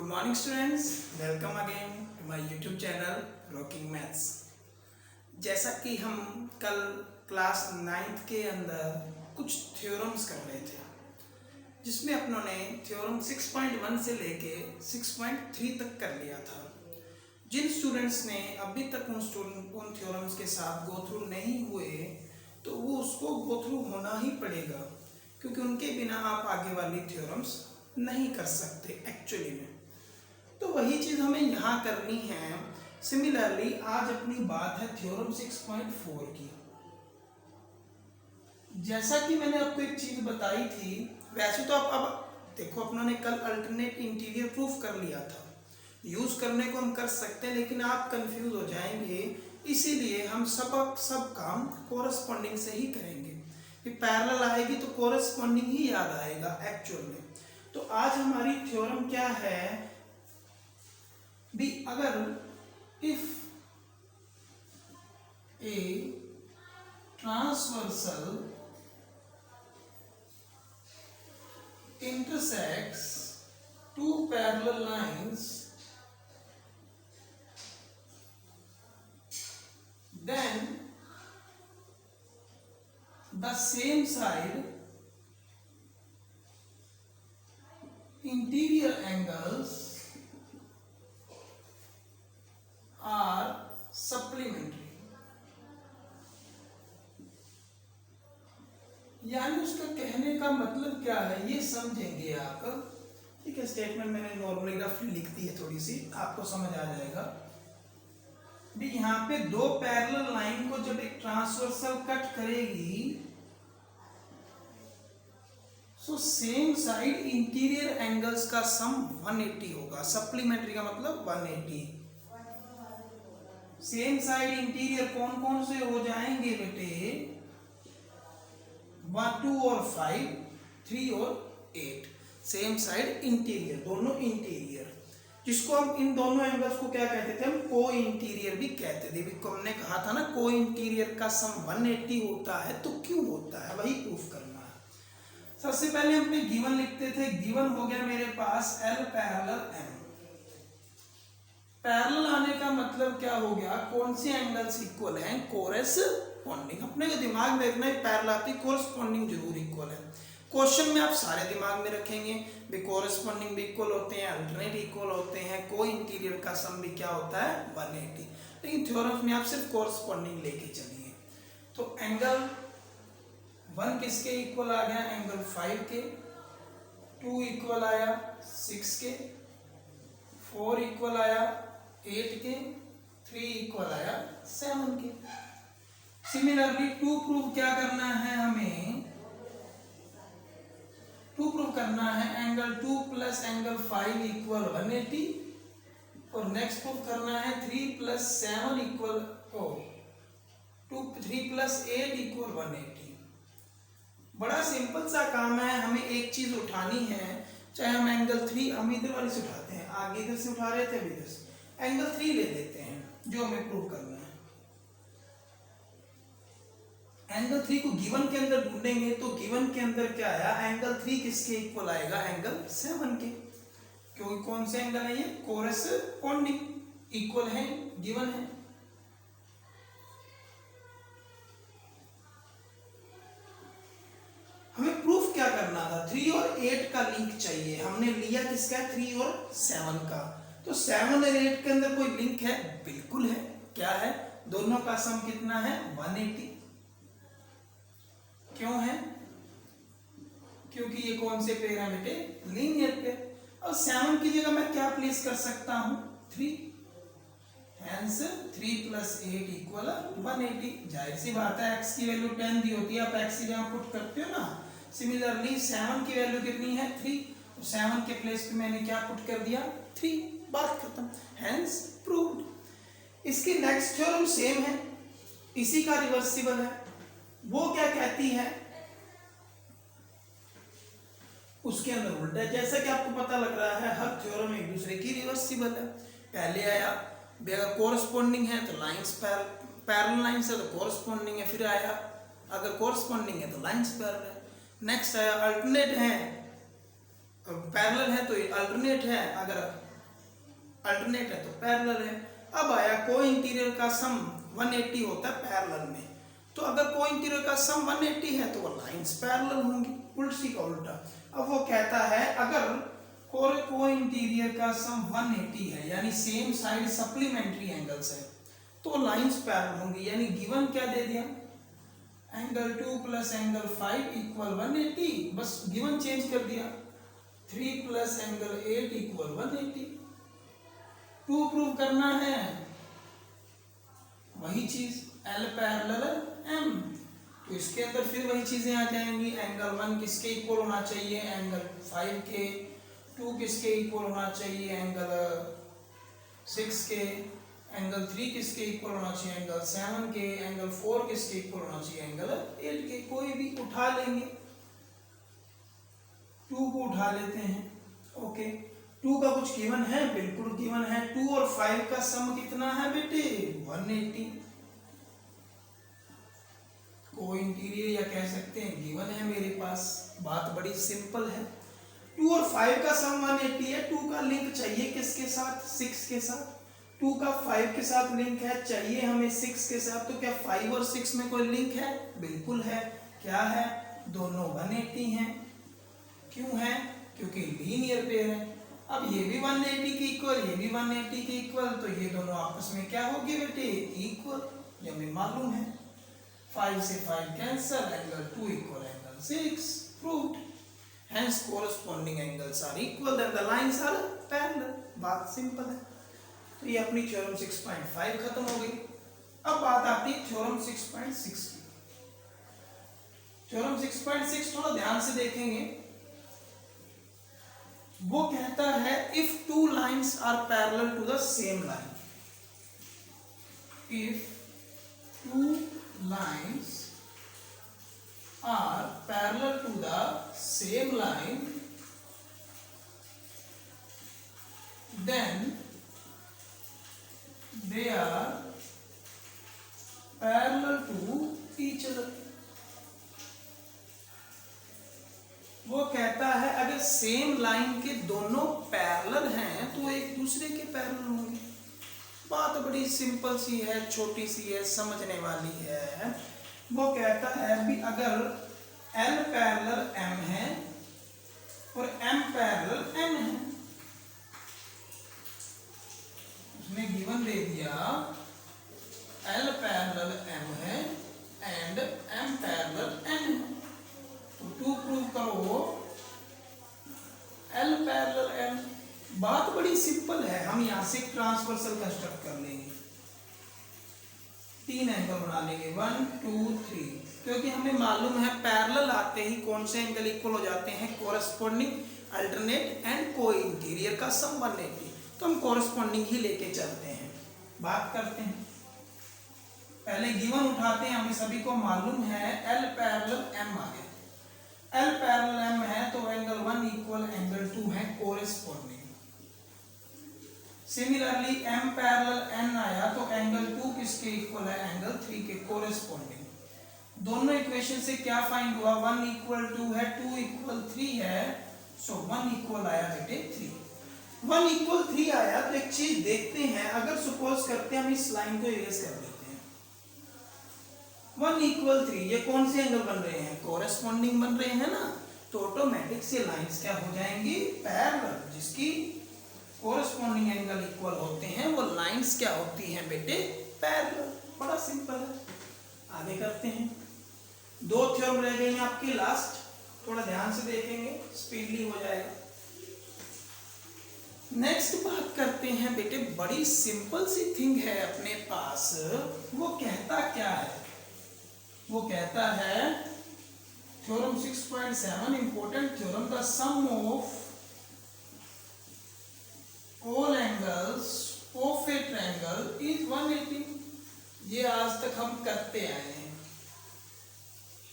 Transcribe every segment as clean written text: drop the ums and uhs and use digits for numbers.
Good morning students, welcome again to my YouTube channel Rocking Maths। जैसा कि हम कल क्लास 9th के अंदर कुछ थ्योरम्स कर रहे थे जिसमें अपनों ने थ्योरम 6.1 से लेके 6.3 तक कर लिया था। जिन स्टूडेंट्स ने अभी तक उन थ्योरम्स के साथ गो थ्रू नहीं हुए तो वो उसको गो थ्रू होना ही पड़ेगा, क्योंकि उनके बिना आप आगे वाली थ्योरम्स नहीं कर सकते एक्चुअली में। तो वही चीज़ हमें यहाँ करनी है। सिमिलरली आज अपनी बात है थ्योरम 6.4 की। जैसा कि मैंने आपको एक चीज़ बताई थी, वैसे तो आप अब देखो अपनों ने कल अल्टरनेट इंटीरियर प्रूफ कर लिया था। यूज़ करने को हम कर सकते हैं, लेकिन आप कंफ्यूज हो जाएंगे, इसीलिए हम सब काम कोरस्पॉन्डिंग से ही करेंगे। कि पैरेलल आएगी तो कोरस्पॉन्डिंग ही याद आएगा एक्चुअल में। तो आज हमारी थ्योरम क्या है भी, अगर if a transversal intersects two parallel lines, then the same side interior angles are supplementary। यानी उसका कहने का मतलब क्या है ये समझेंगे आप। ठीक है, स्टेटमेंट मैंने नॉर्मली रफली लिख दी है, थोड़ी सी आपको समझ आ जाएगा भी। यहाँ पे दो पैरेलल लाइन को जब एक ट्रांसवर्सल कट करेगी so same side interior angles का सम 180 होगा। सप्लीमेंट्री का मतलब 180। सेम साइड इंटीरियर कौन कौन से हो जाएंगे बेटे? 1, 2 और 5, 3 और 8। सेम साइड इंटीरियर, दोनों इंटीरियर, जिसको हम इन दोनों एंगल्स को क्या कहते थे? हम को इंटीरियर भी कहते थे। हमने कहा था ना को इंटीरियर का सम 180 होता है। तो क्यों होता है वही प्रूफ करना है। सबसे पहले हमने गिवन लिखते थे। गिवन हो गया मेरे पास L पैरेलल M। पैरेलल आने का मतलब क्या हो गया? कौन से एंगल्स इक्वल हैं? कोरेस्पॉन्डिंग। अपने को दिमाग में रखना है, पैरेलल आती कोरेस्पॉन्डिंग जरूर इक्वल है। क्वेश्चन में आप सारे दिमाग में रखेंगे भी कोरेस्पॉन्डिंग भी इक्वल होते हैं, अल्टरनेट इक्वल होते हैं, को इंटीरियर का सम भी क्या होता है? 180। लेकिन थ्योरम्स में आप सिर्फ कोरेस्पॉन्डिंग लेके चलिए। तो एंगल 1 किसके इक्वल आ गया? एंगल 5 के। 2 इक्वल आया 6 के। 4 इक्वल आया 8 के। 3 इक्वल आया 7 के। सिमिलरली 2 प्रूव क्या करना है हमें? 2 प्रूव करना है एंगल 2 प्लस एंगल 5 इक्वल 180। और नेक्स्ट प्रूव करना है 3 प्लस 7 इक्वल 3 प्लस 8 इक्वल 180। बड़ा सिंपल सा काम है। हमें एक चीज उठानी है, चाहे हम एंगल 3 हम इधर वाले से उठाते हैं, आगे इधर से उठा रहे थे, अभी इधर से एंगल 3 ले लेते हैं जो हमें प्रूव करना है। एंगल 3 को गिवन के अंदर ढूंढेंगे तो गिवन के अंदर क्या आया? एंगल 3 किसके इक्वल आएगा? एंगल 7 के। क्योंकि कौन से एंगल है ये? कोरेस्पॉन्डिंग इक्वल है, गिवन है। हमें प्रूफ क्या करना था? 3 और 8 का लिंक चाहिए। हमने लिया किसका? 3 और 7 का। तो 7 और 8 के अंदर कोई लिंक है? बिल्कुल है। क्या है? दोनों का सम कितना है? 180। क्यों है? क्योंकि ये कौन से पेयर है बेटे? Linear pair. और 7 की जगह मैं क्या प्लेस कर सकता हूं? 3। Hence 3 plus 8 equal 180। जाहिर सी बात है, x की वैल्यू 10 दी होती है, आप x की जगह पुट करते हो ना। सिमिलरली 7 की वैल्यू कितनी है? 3। 7 के प्लेस पे मैंने क्या पुट कर दिया? 3। बात खत्म। Hence proved. इसकी नेक्स्ट थ्योरम सेम है, इसी का रिवर्सिबल है। वो क्या कहती है? उसके अंदर उल्टा है। जैसा कि आपको पता लग रहा है हर थ्योरम एक दूसरे की रिवर्सिबल है। पहले आया अगर कोरस्पॉन्डिंग है तो लाइंस पैरेलल लाइंस है तो कोरस्पॉन्डिंग है। फिर आया अगर कोरस्पॉन्डिंग है तो लाइंस पैरेलल है। नेक्स्ट आया अल्टरनेट है, पैरेलल है तो अल्टरनेट है, अगर अल्टरनेट है तो पैरेलल है। अब आया को इंटीरियर का सम 180 होता है पैरेलल में, तो अगर को इंटीरियर का सम 180 है तो वो लाइंस पैरेलल होंगी, उल्टी का उल्टा। अब वो कहता है अगर को इंटीरियर का सम 180 है यानी सेम साइड सप्लीमेंट्री एंगल्स है तो लाइंस पैरेलल होंगी, यानी गिवन क्या दे दिया, एंगल 2 प्लस एंगल 5 इक्वल 180, बस गिवन चेंज कर दिया, 3 प्लस एंगल 8 इक्वल 180। 2 प्रूव करना है, वही चीज L पैरेलल M, तो इसके अंदर फिर वही चीजें आ जाएंगी, एंगल 1 किसके इक्वल होना चाहिए, एंगल 5 के, 2 किसके इक्वल होना चाहिए, एंगल 6 के, एंगल 3 किसके इक्वल होना चाहिए, एंगल 7 के, एंगल 4 किसके इक्वल होना चाहिए, एंगल 8 के। कोई भी उठा लेंगे, 2 को उठा लेते हैं, ओके। 2 का कुछ गिवन है, बिल्कुल गिवन है, 2 और 5 का सम कितना है बेटे, 180। को इंटीरियर या कह सकते हैं गिवन है मेरे पास, बात बड़ी सिंपल है। 2 और 5 का सम 180 है, 2 का लिंक चाहिए किसके साथ, 6 के साथ, 2 का 5 के साथ लिंक है, चाहिए हमें 6 के साथ, तो क्या 5 और 6 में कोई लिंक है, बिल्कुल है, क्या है, दोनों 180 हैं। क्यों है, क्योंकि लीनियर पेयर है। अब ये भी 180 के इक्वल, ये भी 180 के इक्वल, तो ये दोनों आपस में क्या होगी बेटे, इक्वल, ये हमें मालूम है। 5 से 5 cancel, angle 2 equal angle 6, proved. Hence corresponding angles are equal and the lines are parallel। बात सिंपल है। तो ये अपनी थ्योरम 6.5 खत्म हो गई। अब बात आती है थ्योरम 6.6 की। थ्योरम 6.6 थोड़ा ध्यान से देखेंगे। वो कहता है if two lines are parallel to the same line, if two lines are parallel to the same line, then they are parallel to each other। वो कहता है अगर सेम लाइन के दोनों पैरेलल हैं तो एक दूसरे के पैरेलल होंगे। बात बड़ी सिंपल सी है, छोटी सी है, समझने वाली है। वो कहता है भी अगर L पैरेलल M है और M पैरेलल N है, उसने गिवन दे दिया L पैरेलल M है एंड M पैरेलल N है, तो 2 प्रूव करो L पैरेलल M। बात बड़ी सिंपल है, हम यहां से ट्रांसवर्सल कंस्ट्रक्ट कर लेंगे, 3 एंगल बना लेंगे, 1 2 3, क्योंकि हमें मालूम है पैरेलल आते ही कौन से एंगल इक्वल हो जाते हैं, कोरस्पॉन्डिंग, अल्टरनेट एंड को इंटीरियर का सम 180, तो हम कोरस्पॉन्डिंग ही लेके चलते हैं। बात करते हैं, पहले गिवन उठाते हैं, हमें सभी को मालूम है L पैरेलल M आ गया। L पैरेलल M है तो एंगल 1 इक्वल एंगल 2 है corresponding. Similarly M parallel N आया तो एंगल 2 किसके इक्वल है, एंगल 3 के कोरस्पॉन्डिंग। दोनों इक्वेशन से क्या फाइंड हुआ, 1 इक्वल 2 है, 2 इक्वल 3 है, सो 1 इक्वल आया बेटे 3। 1 इक्वल 3 आया तो एक चीज देखते हैं, अगर सपोज करते हैं हम इस लाइन को इरेज कर देते हैं, 1 इक्वल 3, ये कौन से एंगल बन रहे हैं, कोरस्पॉन्डिंग बन रहे हैं ना, तो ऑटोमेटिक से लाइंस क्या हो जाएंगी, पैरेलल, जिसकी कोरस्पॉन्डिंग एंगल इक्वल होते हैं वो लाइंस क्या होती हैं बेटे, पैरेलल। बड़ा सिंपल है, आगे करते हैं। 2 थ्योरम रह गई हैं आपकी लास्ट, थोड़ा ध्यान से देखेंगे, स्पीडली हो जाएगा। नेक्स्ट बात करते हैं बेटे, बड़ी सिंपल सी थिंग है अपने पास। वो कहता क्या है, वो कहता है theorem 6.7 important theorem, the sum of all angles of a triangle is 180। ये आज तक हम करते आए हैं,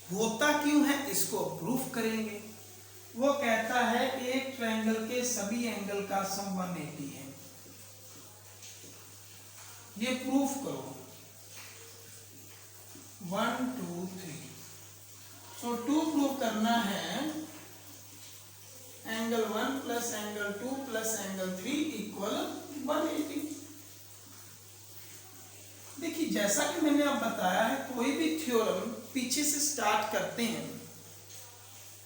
होता क्यों है इसको प्रूफ करेंगे। वो कहता है एक ट्रायंगल के सभी एंगल का सम 180 है, ये प्रूफ करो, 1 2 3। सो 2 प्रूफ करना है, angle 1 plus angle 2 plus angle 3 equal 180। देखिए जैसा कि मैंने अब बताया है, कोई भी थ्योरम पीछे से स्टार्ट करते हैं,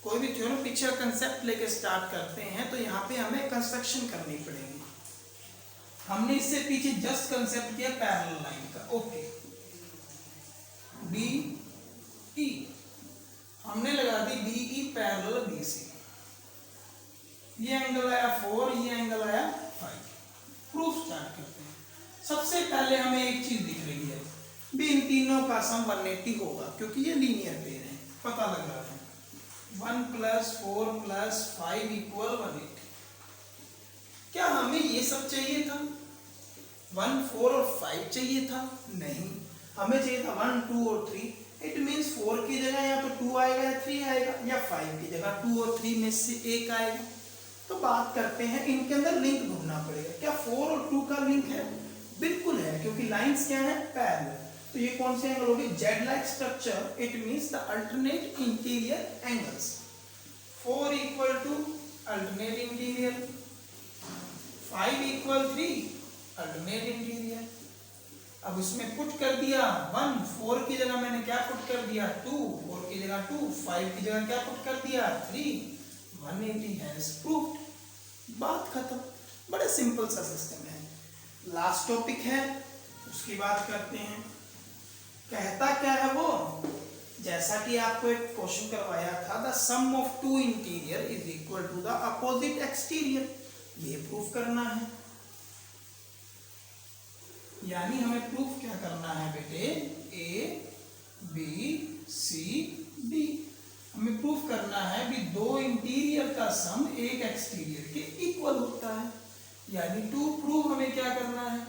कोई भी थ्योरम पीछे कंसेप्ट लेके स्टार्ट करते हैं, तो यहाँ पे हमें कंस्ट्रक्शन करनी पड़ेगी। हमने इससे पीछे जस्ट कंसेप्ट किया पैरेलल लाइन का, ओके। डी ई हमने लगा दी DE पैरेलल BC, ये एंगल आया 4, ये एंगल आया 5। प्रूफ स्टार्ट करते हैं। सबसे पहले हमें एक चीज दिख रही है भी, इन तीनों का सम 180 होगा क्योंकि ये लीनियर पेयर है, पता लग रहा है। 1 + 4 + 5 = 180। क्या हमें ये सब चाहिए था? 1, 4 और 5 चाहिए था? नहीं, हमें चाहिए था 1, 2 और 3। इट मीन्स 4 की जगह या तो 2 आएगा या 3 आएगा, या 5 की जगह 2 और 3 में से एक आएगा। तो बात करते हैं, इनके अंदर लिंक ढूंढना पड़ेगा। क्या 4 और 2 का लिंक है? बिल्कुल है, क्योंकि लाइंस क्या है? पैरेलल। तो ये कौन से एंगल होगी? Z like structure, it means the alternate interior angles. 4 = alternate interior, 5 = 3 alternate interior. अब इसमें पुट कर दिया 1, 4 की जगह मैंने क्या पुट कर दिया? 2, 4 की जगह 2, 5 की जगह क्या पुट कर दिया? 3, 180 हैज प्रूव्ड। बात खत्म। बड़े सिंपल सा सिस्टम है। लास्ट टॉपिक है, उसकी बात करते हैं। कहता क्या है वो? जैसा कि आपको एक क्वेश्चन करवाया था, the sum of two interior is equal to the opposite exterior. ये प्रूफ करना है, यानी हमें प्रूफ क्या करना है बेटे? A B C D। हमें प्रूफ करना है भी दो इंटीरियर का सम एक एक्सटीरियर के इक्वल होता है। यानी टू प्रूफ हमें क्या करना है?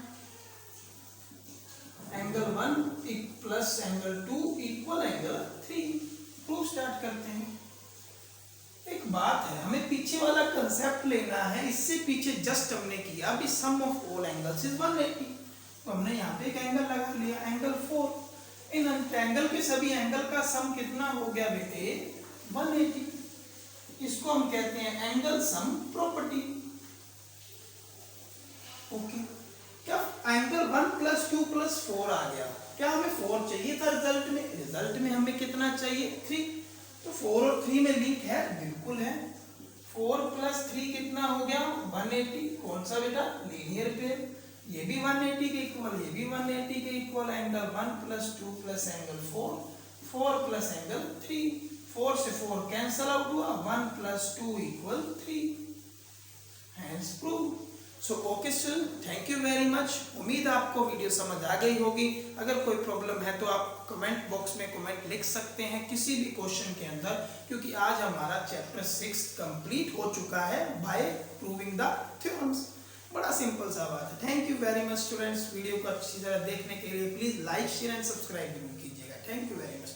Angle 1 plus angle 2 equal angle 3। Proof start करते हैं। एक बात है, हमें पीछे वाला कंसेप्ट लेना है। इससे पीछे जस्ट हमने किया भी सम ऑफ ऑल एंगल्स इज 180, तो हमने यहाँ पे एक एंगल लगा लिया, एंगल 4। इन एंगल के सभी एंगल का सम कितना हो गया बेटे? 180। इसको हम कहते हैं एंगल सम प्रॉपर्टी। ओके, क्या एंगल 1 + 2 + 4 आ गया? क्या हमें 4 चाहिए था रिजल्ट में? रिजल्ट में हमें कितना चाहिए? 3। तो 4 और 3 में लिंक है? बिल्कुल है। 4 + 3 कितना हो गया? 180। कौन सा बेटा? Linear pair. ये भी 180 के इक्वल, ये भी 180 के इक्वल। Angle 1 + 2 + angle 4, 4 + angle 3। 4 से 4 कैंसल आउट हुआ, 1 + 2 = 3। Hence proved. So okay student, thank you very much. उम्मीद आपको वीडियो समझ आ गई होगी। अगर कोई प्रॉब्लम है तो आप कमेंट बॉक्स में कमेंट लिख सकते हैं किसी भी क्वेश्चन के अंदर, क्योंकि आज हमारा चैप्टर 6 कंप्लीट हो चुका है बाय प्रूविंग द थ्योरम्स। बड़ा सिंपल सा बात है। Thank you very much students. Video को अच्छी तरह देखने के लिए please like, share and subscribe जरूर कीजिएगा। Thank you very much.